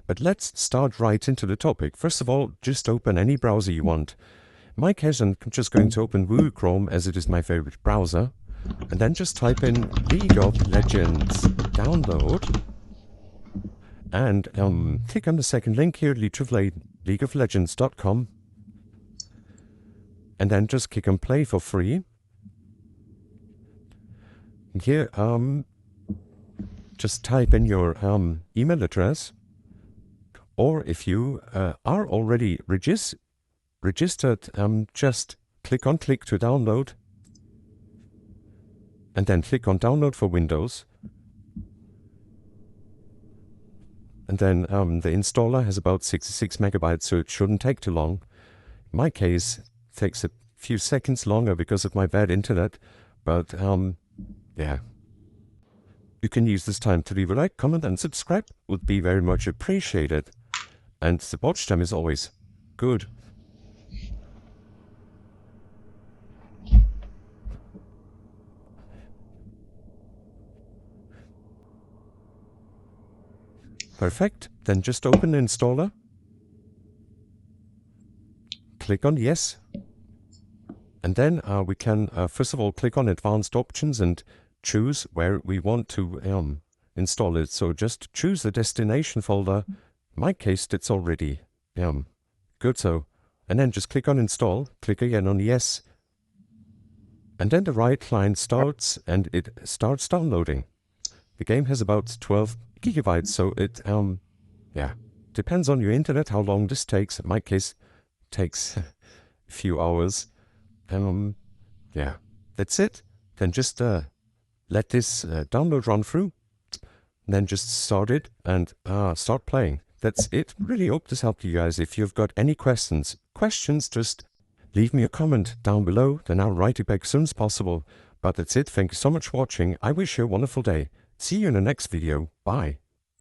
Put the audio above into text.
But let's start right into the topic. First of all, just open any browser you want. In my case, I'm just going to open Google Chrome as it is my favorite browser. And then just type in League of Legends download. And click on the second link here, leagueoflegends.com. And then just click on play for free. Here, just type in your email address. Or if you are already registered, just click to download. And then click on download for Windows. And then the installer has about 66 megabytes, so it shouldn't take too long. In my case, it takes a few seconds longer because of my bad internet. But yeah. You can use this time to leave a like, comment, and subscribe. Would be very much appreciated. And the watch time is always good. Perfect. Then just open the installer. Click on yes. And then we can, first of all, click on advanced options and choose where we want to install it. So just choose the destination folder. In my case, it's already good. So, and then just click on install. Click again on yes. And then the right client starts and it starts downloading. The game has about 12 gigabytes, so it, yeah, depends on your internet how long this takes. In my case, it takes a few hours. Yeah, that's it. Then just let this download run through. Then just start it and start playing. That's it. Really hope this helped you guys. If you've got any questions, just leave me a comment down below. Then I'll write it back as soon as possible. But that's it. Thank you so much for watching. I wish you a wonderful day. See you in the next video. Bye.